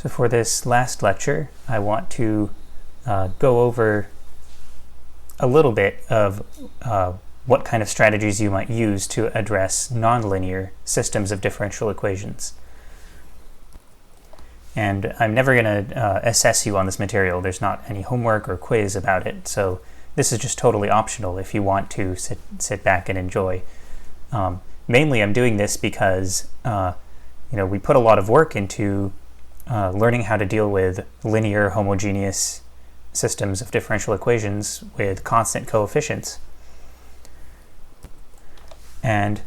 So for this last lecture, I want to go over a little bit of what kind of strategies you might use to address nonlinear systems of differential equations. And I'm never going to assess you on this material. There's not any homework or quiz about it, so this is just totally optional if you want to sit back and enjoy. Mainly I'm doing this because we put a lot of work into learning how to deal with linear homogeneous systems of differential equations with constant coefficients. And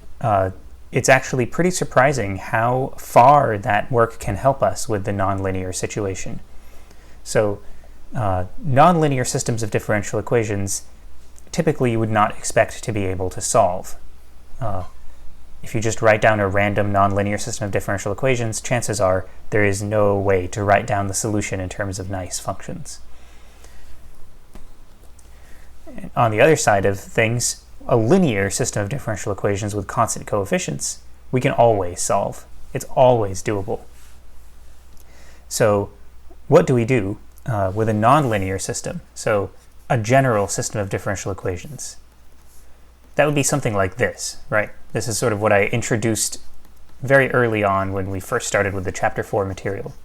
it's actually pretty surprising how far that work can help us with the nonlinear situation. So nonlinear systems of differential equations typically you would not expect to be able to solve. If you just write down a random nonlinear system of differential equations, chances are there is no way to write down the solution in terms of nice functions. On the other side of things, a linear system of differential equations with constant coefficients, we can always solve. It's always doable. So what do we do with a nonlinear system? So a general system of differential equations. That would be something like this, right? This is sort of what I introduced very early on when we first started with the Chapter 4 material.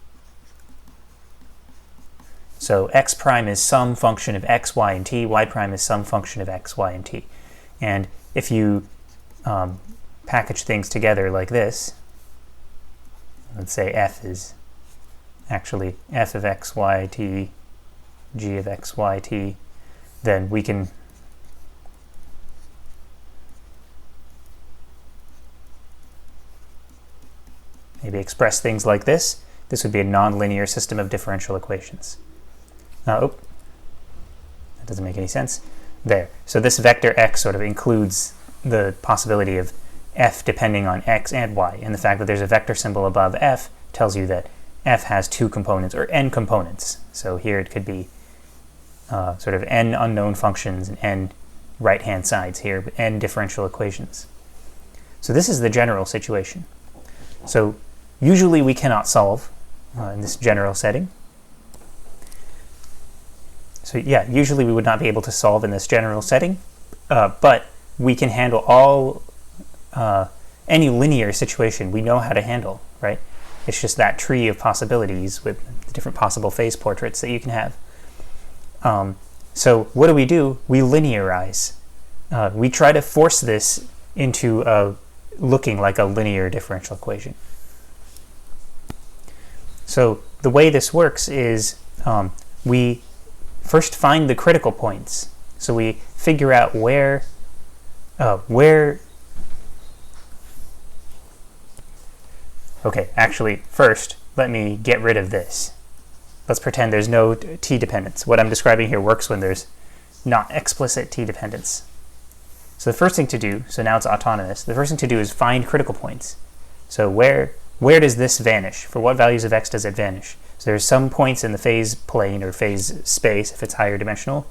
So x prime is some function of x, y, and t. Y prime is some function of x, y, and t. And if you package things together like this, let's say f is actually f of x, y, t, g of x, y, t, then we can maybe express things like this. This would be a nonlinear system of differential equations. That doesn't make any sense. There. So this vector x sort of includes the possibility of f depending on x and y. And the fact that there's a vector symbol above f tells you that f has two components, or n components. So here it could be sort of n unknown functions and n right-hand sides here, but n differential equations. So this is the general situation. So usually we cannot solve in this general setting. So yeah, usually we would not be able to solve in this general setting, but we can handle all any linear situation we know how to handle, right? It's just that tree of possibilities with the different possible phase portraits that you can have. So what do? We linearize. We try to force this into looking like a linear differential equation. So the way this works is we first find the critical points. So we figure out where okay, actually first let me get rid of this. Let's pretend there's no t dependence. What I'm describing here works when there's not explicit t dependence. So the first thing to do, so now it's autonomous, the first thing to do is find critical points. So where does this vanish? For what values of x does it vanish? So there's some points in the phase plane or phase space, if it's higher dimensional,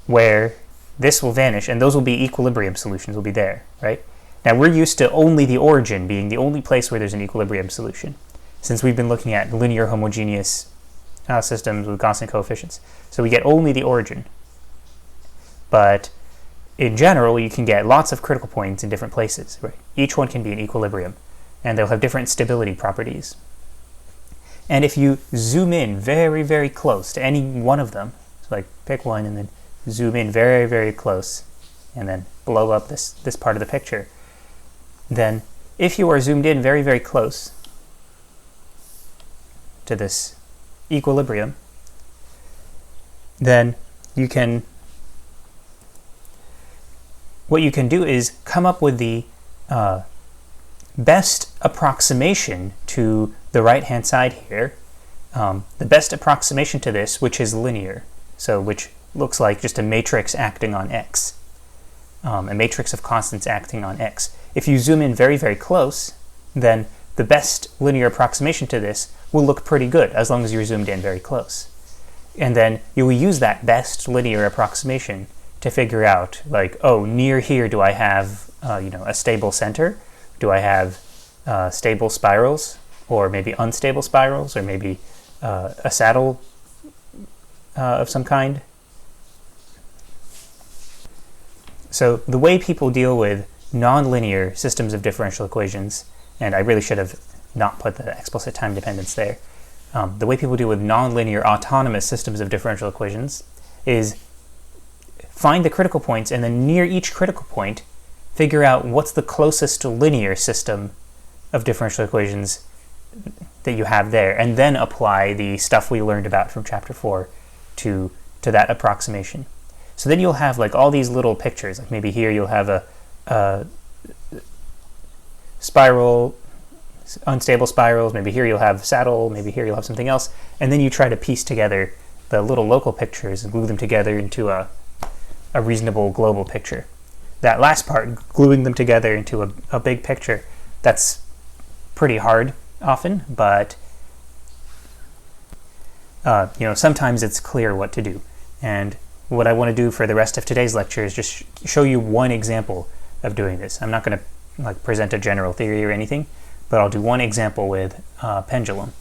where this will vanish, and those will be equilibrium solutions, will be there, right? Now we're used to only the origin being the only place where there's an equilibrium solution, since we've been looking at linear homogeneous systems with constant coefficients. So we get only the origin. But in general, you can get lots of critical points in different places, right? Each one can be an equilibrium, and they'll have different stability properties. And if you zoom in very, very close to any one of them, so like pick one and then zoom in very, very close, and then blow up this part of the picture, then if you are zoomed in very, very close to this equilibrium, then what you can do is come up with the best approximation to the right-hand side here, the best approximation to this, which is linear, so which looks like just a matrix acting on x, a matrix of constants acting on x. If you zoom in very, very close, then the best linear approximation to this will look pretty good as long as you're zoomed in very close. And then you will use that best linear approximation to figure out, like, oh, near here do I have a stable center? Do I have stable spirals? or maybe unstable spirals, or maybe a saddle of some kind. So the way people deal with nonlinear systems of differential equations, and I really should have not put the explicit time dependence there, the way people deal with nonlinear autonomous systems of differential equations is find the critical points, and then near each critical point, figure out what's the closest linear system of differential equations that you have there, and then apply the stuff we learned about from chapter 4 to that approximation. So then you'll have like all these little pictures, like maybe here you'll have a spiral, unstable spirals, maybe here you'll have saddle, maybe here you'll have something else, and then you try to piece together the little local pictures and glue them together into a reasonable global picture. That last part, gluing them together into a big picture, that's pretty hard often, but sometimes it's clear what to do. And what I want to do for the rest of today's lecture is just show you one example of doing this. I'm not going to present a general theory or anything, but I'll do one example with pendulum.